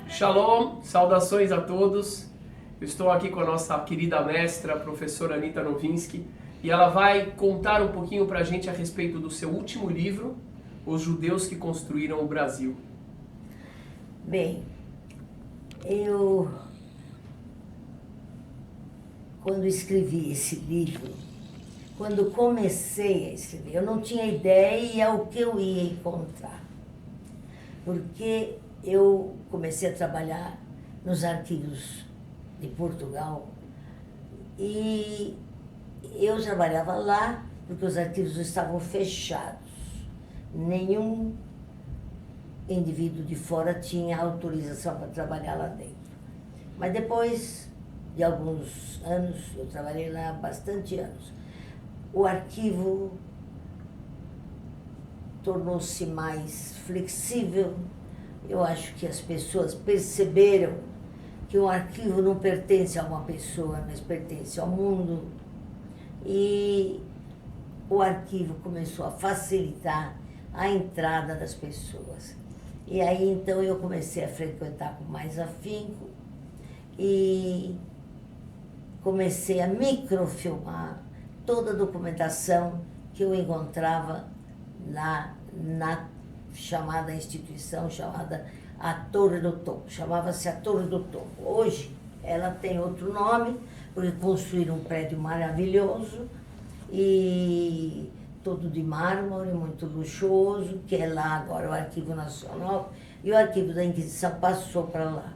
Shalom, saudações a todos. Eu estou aqui com a nossa querida mestra, a professora Anita Novinsky, e ela vai contar um pouquinho para a gente a respeito do seu último livro, Os Judeus que Construíram o Brasil. Bem, quando escrevi esse livro, quando comecei a escrever, eu não tinha ideia o que eu ia encontrar. Porque eu comecei a trabalhar nos arquivos de Portugal e eu trabalhava lá porque os arquivos estavam fechados. Nenhum indivíduo de fora tinha autorização para trabalhar lá dentro. Mas depois de alguns anos, eu trabalhei lá há bastante anos, o arquivo tornou-se mais flexível. Eu acho que as pessoas perceberam que um arquivo não pertence a uma pessoa, mas pertence ao mundo. E o arquivo começou a facilitar a entrada das pessoas. E aí, então, eu comecei a frequentar com mais afinco e comecei a microfilmar toda a documentação que eu encontrava lá na chamada instituição, chamada a Torre do Tombo. Chamava-se a Torre do Tombo. Hoje, ela tem outro nome, porque construíram um prédio maravilhoso e todo de mármore, muito luxuoso, que é lá agora o Arquivo Nacional, e o Arquivo da Inquisição passou para lá.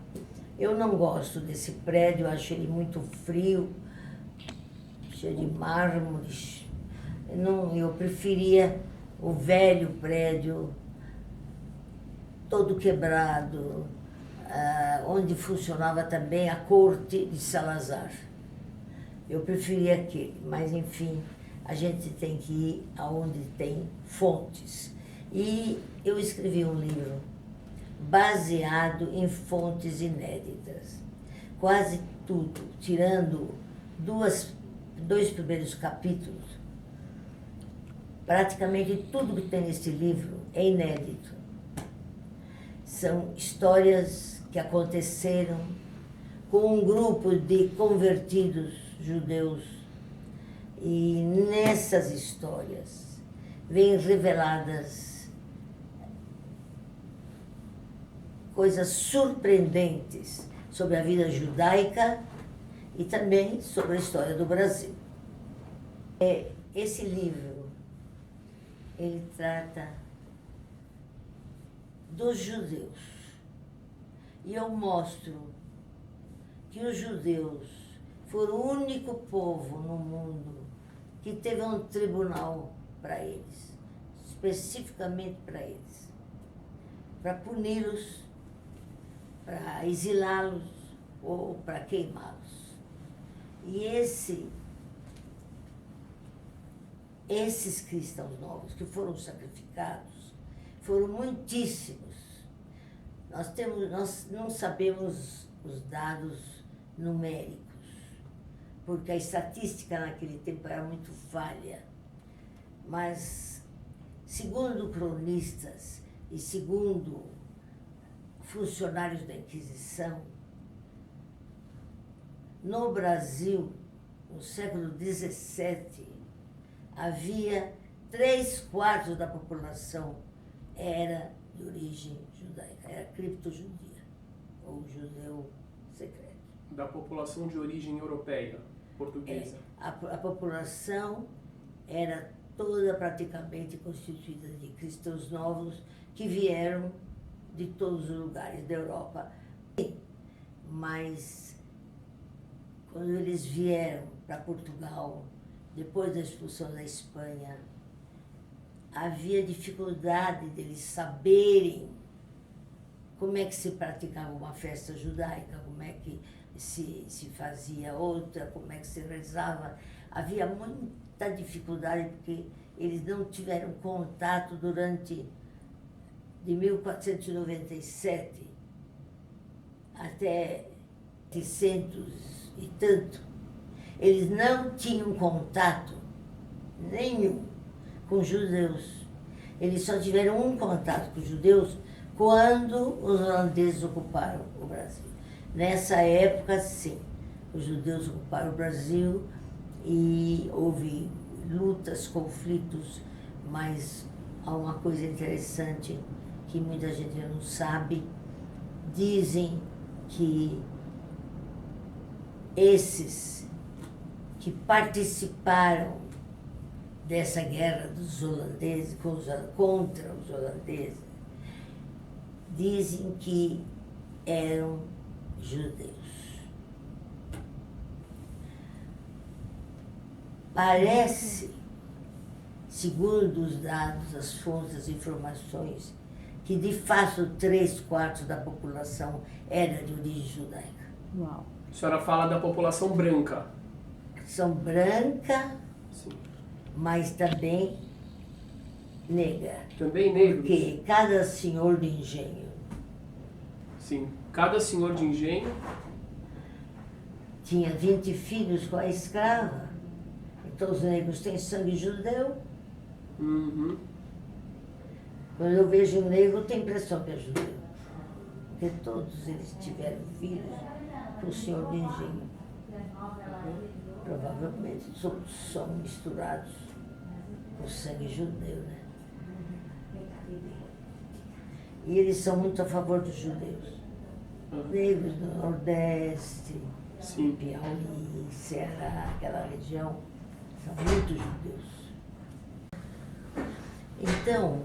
Eu não gosto desse prédio, eu acho ele muito frio, cheio de mármores. Eu preferia o velho prédio, todo quebrado, onde funcionava também a corte de Salazar. Eu preferia aquele, mas enfim, a gente tem que ir aonde tem fontes. E eu escrevi um livro baseado em fontes inéditas. Quase tudo, tirando dois primeiros capítulos, praticamente tudo que tem nesse livro é inédito. São histórias que aconteceram com um grupo de convertidos judeus. E nessas histórias vêm reveladas coisas surpreendentes sobre a vida judaica e também sobre a história do Brasil. Esse livro, ele trata dos judeus. E eu mostro que os judeus foram o único povo no mundo que teve um tribunal para eles, especificamente para eles, para puni-los, para exilá-los ou para queimá-los. E esses cristãos novos que foram sacrificados foram muitíssimos. Nós não sabemos os dados numéricos, porque a estatística naquele tempo era muito falha. Mas, segundo cronistas e segundo funcionários da Inquisição, no Brasil, no século XVII, havia 3/4 da população era de origem judaica, era criptojudia, ou judeu secreto. Da população de origem europeia, portuguesa. A população era toda praticamente constituída de cristãos novos que vieram de todos os lugares da Europa. Mas, quando eles vieram para Portugal, depois da expulsão da Espanha, havia dificuldade deles saberem como é que se praticava uma festa judaica, como é que se fazia outra, como é que se rezava. Havia muita dificuldade porque eles não tiveram contato durante de 1497 até 600 e tanto. Eles não tinham contato nenhum com judeus. Eles só tiveram um contato com os judeus quando os holandeses ocuparam o Brasil. Nessa época, sim, os judeus ocuparam o Brasil e houve lutas, conflitos, mas há uma coisa interessante que muita gente não sabe. Dizem que esses que participaram dessa guerra dos holandeses contra os holandeses, dizem que eram judeus. Parece, segundo os dados, as fontes, as informações, que de fato 3/4 da população era de origem judaica. Uau. A senhora fala da população branca. São branca, Sim. mas também negra. Também negros? Porque cada senhor de engenho Sim. Cada senhor de engenho. tinha 20 filhos com a escrava. Então os negros têm sangue judeu. Uhum. Quando eu vejo um negro, eu tenho a impressão que é judeu. Porque todos eles tiveram filhos com o senhor de engenho. Provavelmente são misturados com sangue judeu, né? E eles são muito a favor dos judeus. Negros do Nordeste, Sim. Piauí, Ceará, aquela região, são muito judeus. Então,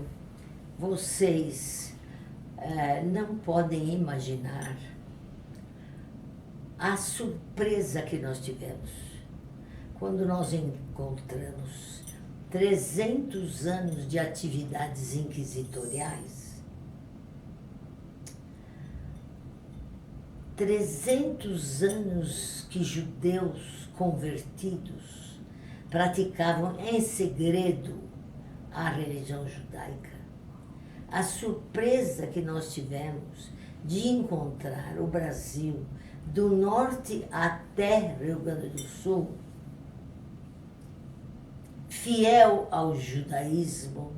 vocês não podem imaginar a surpresa que nós tivemos quando nós encontramos 300 anos de atividades inquisitoriais. 300 anos que judeus convertidos praticavam em segredo a religião judaica. A surpresa que nós tivemos de encontrar o Brasil do norte até Rio Grande do Sul fiel ao judaísmo,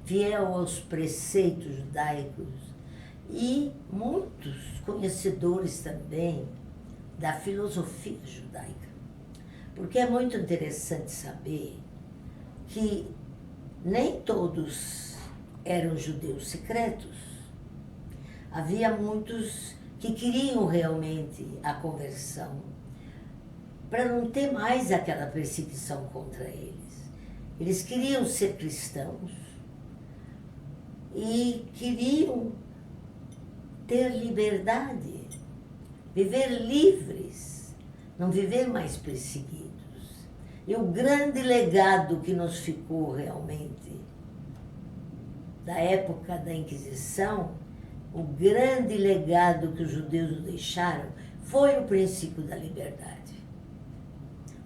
fiel aos preceitos judaicos e muitos conhecedores também da filosofia judaica. Porque é muito interessante saber que nem todos eram judeus secretos. Havia muitos que queriam realmente a conversão para não ter mais aquela perseguição contra eles. Eles queriam ser cristãos e queriam ter liberdade, viver livres, não viver mais perseguidos. E o grande legado que nos ficou realmente da época da Inquisição, o grande legado que os judeus nos deixaram foi o princípio da liberdade.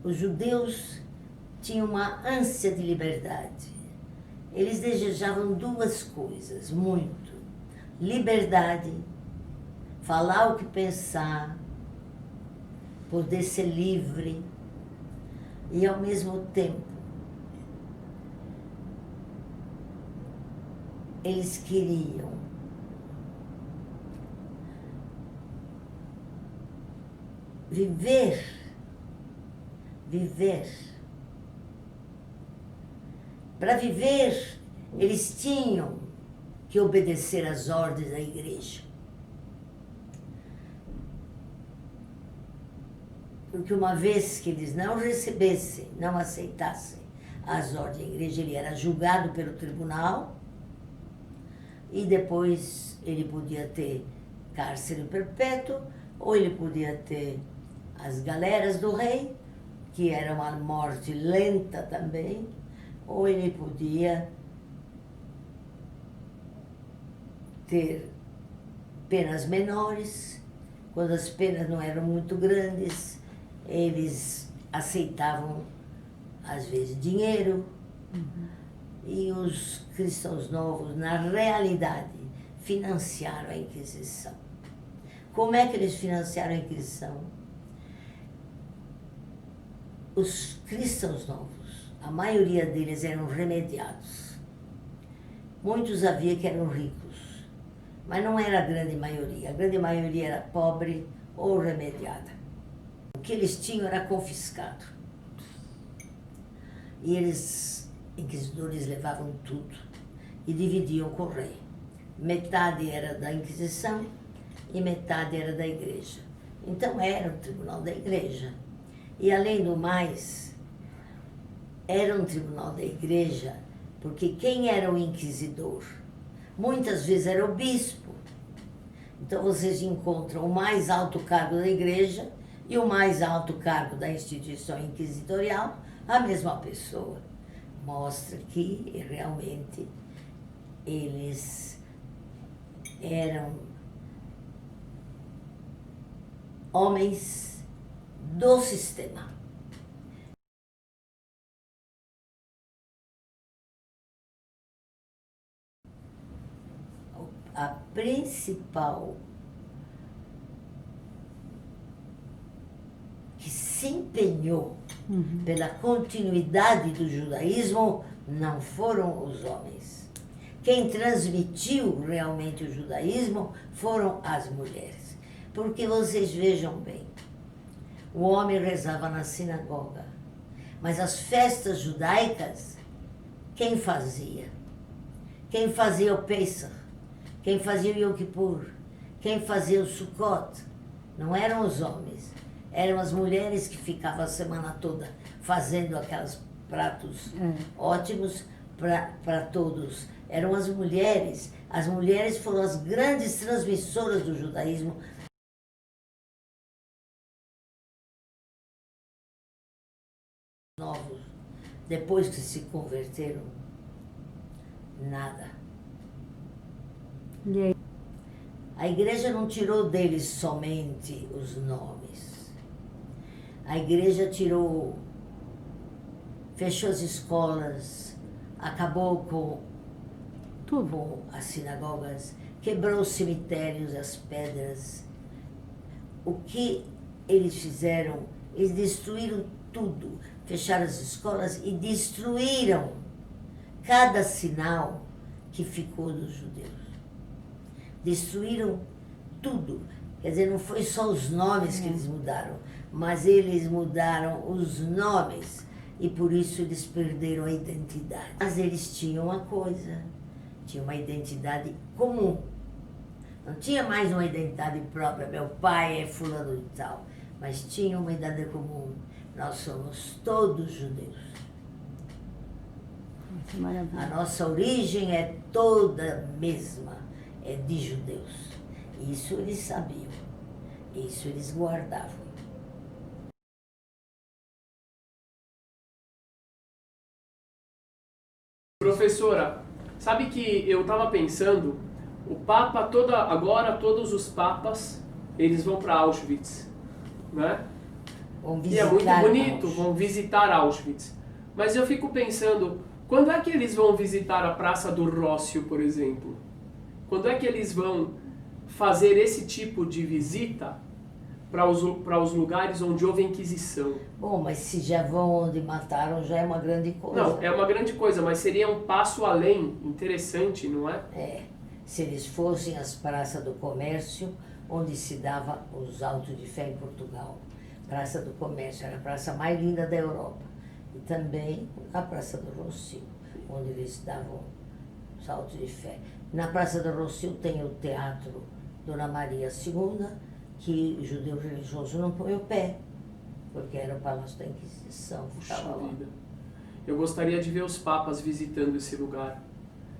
Os judeus tinham uma ânsia de liberdade. Eles desejavam duas coisas, muito. Liberdade, falar o que pensar, poder ser livre e, ao mesmo tempo, eles queriam viver. Para viver, eles tinham que obedecer às ordens da igreja. Porque uma vez que eles não recebessem, não aceitassem as ordens da igreja, ele era julgado pelo tribunal e depois ele podia ter cárcere perpétuo ou ele podia ter as galeras do rei, que era uma morte lenta também, ou ele podia ter penas menores. Quando as penas não eram muito grandes, eles aceitavam, às vezes, dinheiro. E os cristãos novos, na realidade, financiaram a Inquisição. Como é que eles financiaram a Inquisição? Os cristãos novos, a maioria deles eram remediados. Muitos havia que eram ricos, mas não era a grande maioria. A grande maioria era pobre ou remediada. O que eles tinham era confiscado. E eles, inquisidores, levavam tudo e dividiam com o rei. Metade era da Inquisição e metade era da igreja. Então era um tribunal da igreja. E além do mais, era um tribunal da igreja, porque quem era o inquisidor? Muitas vezes era o bispo. Então vocês encontram o mais alto cargo da igreja e o mais alto cargo da instituição inquisitorial, a mesma pessoa. Mostra que realmente eles eram homens do sistema. A principal que se empenhou pela continuidade do judaísmo não foram os homens. Quem transmitiu realmente o judaísmo foram as mulheres. Porque vocês vejam bem, o homem rezava na sinagoga, mas as festas judaicas, quem fazia? Quem fazia o Pesach? Quem fazia o Yom Kippur? Quem fazia o Sukkot? Não eram os homens, eram as mulheres que ficavam a semana toda fazendo aqueles pratos ótimos para todos. Eram as mulheres foram as grandes transmissoras do judaísmo. Novos, depois que se converteram, nada. E aí? A igreja não tirou deles somente os nomes. A igreja tirou, fechou as escolas, acabou com as sinagogas, quebrou os cemitérios, as pedras. O que eles fizeram? Eles destruíram tudo, fecharam as escolas e destruíram cada sinal que ficou dos judeus. Destruíram tudo. Quer dizer, não foi só os nomes que eles mudaram, mas eles mudaram os nomes e por isso eles perderam a identidade. Mas eles tinham uma coisa, tinham uma identidade comum. Não tinha mais uma identidade própria, meu pai é fulano de tal, mas tinha uma identidade comum. Nós somos todos judeus. A nossa origem é toda mesma, é de judeus. Isso eles sabiam, isso eles guardavam. Professora, sabe que eu estava pensando, o Papa agora todos os papas, eles vão para Auschwitz, né? E é muito bonito, vão visitar Auschwitz. Mas eu fico pensando, quando é que eles vão visitar a Praça do Rócio, por exemplo? Quando é que eles vão fazer esse tipo de visita para os lugares onde houve Inquisição? Bom, mas se já vão onde mataram, já é uma grande coisa. Não, é uma grande coisa, mas seria um passo além, interessante, não é? É, se eles fossem às praças do comércio, onde se dava os autos de fé em Portugal. Praça do Comércio era a praça mais linda da Europa. E também a Praça do Rossio, onde eles davam os autos de fé. Na Praça do Rossio tem o Teatro Dona Maria II, que o judeu religioso não põe o pé, porque era o Palácio da Inquisição. Puxa vida. Eu gostaria de ver os papas visitando esse lugar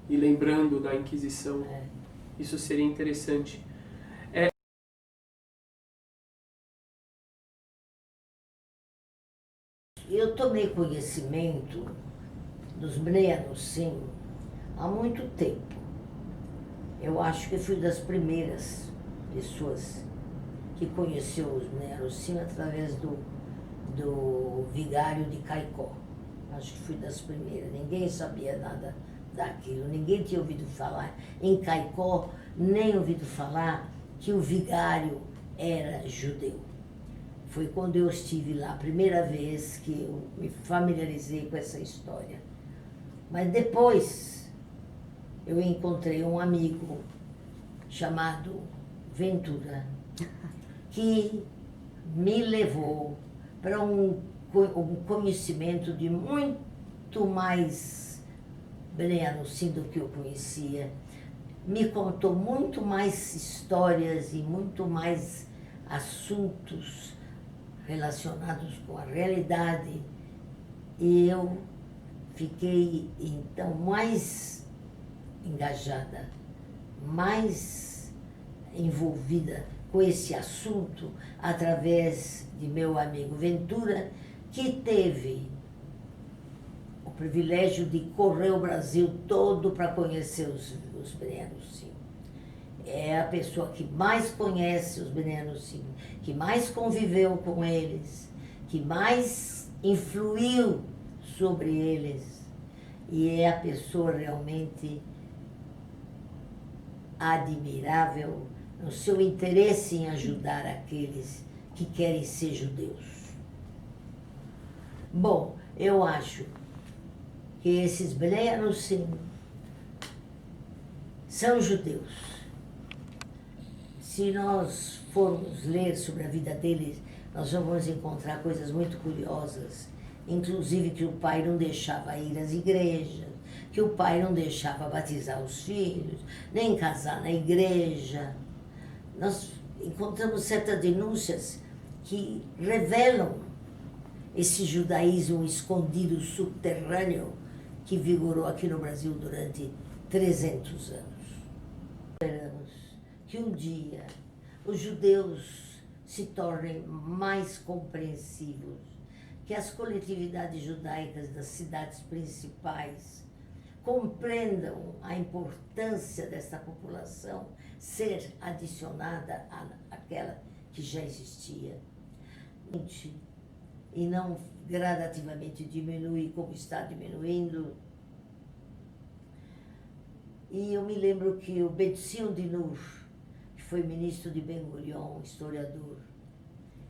e lembrando da Inquisição. É. Isso seria interessante. Eu tomei conhecimento dos Bnei Anussim há muito tempo. Eu acho que fui das primeiras pessoas que conheceu os Bnei Anussim através do vigário de Caicó. Acho que fui das primeiras. Ninguém sabia nada daquilo, ninguém tinha ouvido falar em Caicó, nem ouvido falar que o vigário era judeu. Foi quando eu estive lá, a primeira vez que eu me familiarizei com essa história. Mas depois eu encontrei um amigo chamado Ventura, que me levou para um conhecimento de muito mais Bnei Anussim do que eu conhecia. Me contou muito mais histórias e muito mais assuntos relacionados com a realidade. E eu fiquei, então, mais engajada, mais envolvida com esse assunto através de meu amigo Ventura, que teve o privilégio de correr o Brasil todo para conhecer os Bnei Anussim. É a pessoa que mais conhece os Bnei Anussim, que mais conviveu com eles, que mais influiu sobre eles, e é a pessoa realmente admirável no seu interesse em ajudar aqueles que querem ser judeus. Bom, eu acho que esses Bnei Anussim são judeus. Se nós formos ler sobre a vida deles, nós vamos encontrar coisas muito curiosas, inclusive que o pai não deixava ir às igrejas, que o pai não deixava batizar os filhos, nem casar na igreja. Nós encontramos certas denúncias que revelam esse judaísmo escondido, subterrâneo, que vigorou aqui no Brasil durante 300 anos. Esperamos que um dia os judeus se tornem mais compreensivos, que as coletividades judaicas das cidades principais compreendam a importância desta população ser adicionada àquela que já existia e não gradativamente diminuir como está diminuindo. E eu me lembro que o Betzion Dinur, que foi ministro de Ben-Gurion, historiador,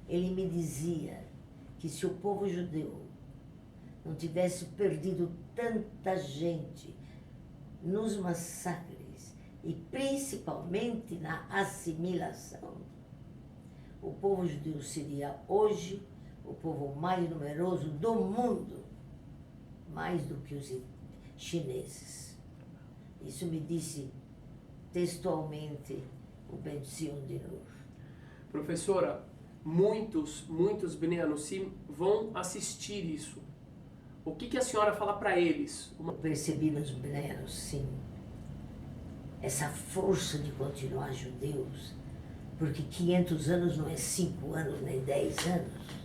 ele me dizia que se o povo judeu não tivesse perdido tanta gente nos massacres e principalmente na assimilação, o povo judeu seria hoje o povo mais numeroso do mundo, mais do que os chineses. Isso me disse textualmente o Betzion Dinur. Professora, muitos Bnei Anussim vão assistir isso. O que a senhora fala para eles? Eu percebi nos Bnei Anussim essa força de continuar judeus, porque 500 anos não é 5 anos, nem 10 anos.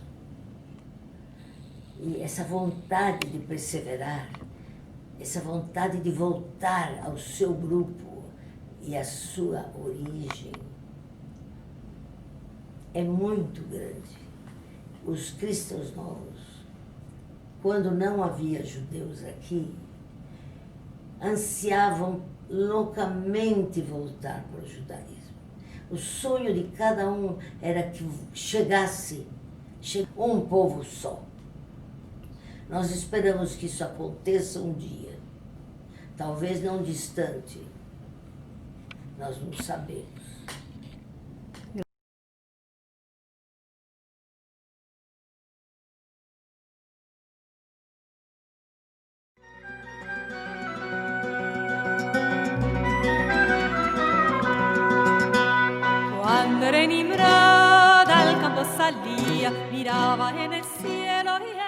E essa vontade de perseverar, essa vontade de voltar ao seu grupo e à sua origem é muito grande. Os cristãos novos, quando não havia judeus aqui, ansiavam loucamente voltar para o judaísmo. O sonho de cada um era que chegasse um povo só. Nós esperamos que isso aconteça um dia, talvez não distante, nós não sabemos. Quando era Nimrod al campo salía, miraba en el cielo y